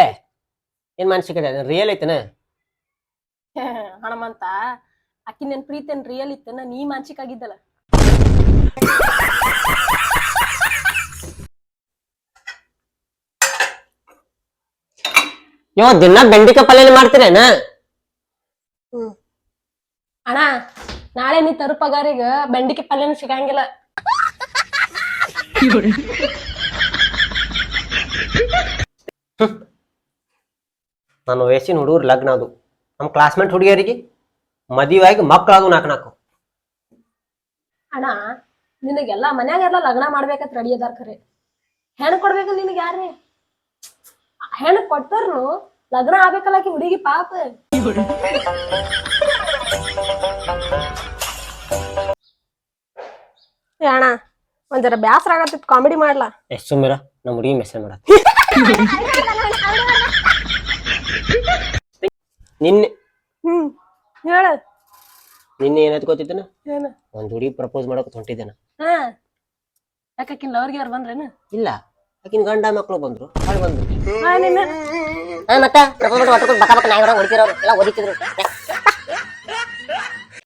ಏ ಏನ್ ಮಾನಸಿಕ ರಿಯಲ್ ಐತನ ಹಣಮಂತ ಅಕ್ಕಿ ನನ್ ಪ್ರೀತಿ ಏನ್ ರಿಯಲ್ ಇತ್ತನ ನೀ ಮಾನಸಿಕ ಆಗಿದ್ದಲ್ಲ. ದಿನ ಬೆಂಡಿಕಾಯಿ ಪಲ್ಯ ಮಾಡ್ತೀರೇನ? ಅಣ್ಣ ನಾಳೆ ನೀ ತರು ಪಗಾರಿಗ ಬೆಂಡಿಕಾಯಿ ಪಲ್ಯನೂ ಸಿಗಂಗಿಲ್ಲ. ನನ್ನ ವಯಸ್ಸಿನ ಹುಡುಗರು ಲಗ್ನ ಅದು, ನಮ್ಮ ಕ್ಲಾಸ್ಮೇಟ್ ಹುಡುಗಿಯರಿಗೆ ಮದುವೆಯಾಗಿ ಮಕ್ಕಳಾದು ನಾಲ್ಕು. ಅಣ್ಣ ನಿನಗೆಲ್ಲ ಮನ್ಯಾಗೆಲ್ಲ ಲಗ್ನ ಮಾಡ್ಬೇಕಂತ ರೆಡಿ ಅದಾರ ಖರೆ, ಹೆಣ್ ಕೊಡ್ಬೇಕಲ್ಲ ನಿನಗೆ ಯಾರೇ ಹೆಣ್ ಕೊಟ್ಟರ್ನು ಲಗ್ನ ಆಗ್ಬೇಕಲ್ಲ ಆಕಿ ಹುಡುಗಿ ಪಾಪ. ಅಣ್ಣ ಒಂದರ ಬ್ಯಾಸರ ಆಗತ್ತಿತ್ತು, ಕಾಮಿಡಿ ಮಾಡ್ಲಾ? ಎಷ್ಟು ಸುಮ್ಮಿರ, ನಮ್ಮ ಹುಡುಗಿ ಮೆಸೇಜ್ ಮಾಡ. ನಿನ್ನೆ ಹೇಳ ನಿನ್ನೆ ಏನಾಯ್ತು ಗೊತ್ತಿತ್ತೇನ? ಏನ? ಒಂದ್ ಹುಡುಗಿ ಪ್ರಪೋಸ್ ಮಾಡಕ್ ಹೊಂಟಿದ್ದೇನ. ಯಾಕಿನ್ ಲವರ್ಗೆ ಅವ್ರು ಬಂದ್ರೇನು? ಇಲ್ಲ, ಆಕಿನ ಗಂಡ ಮಕ್ಕಳು ಬಂದ್ರು, ಹಾಳು ಬಂದ್ರು. ನಿನ್ನ ಮತ್ತೆ ಪ್ರಪೋಸ್ ಮಾಡಿ ಹೊಟ್ಟೆ ಬಕ್ಕ ನಾಯಿ ಹೊಡಿತಿರೋರು ಎಲ್ಲ ಓದಿತಿದ್ರು.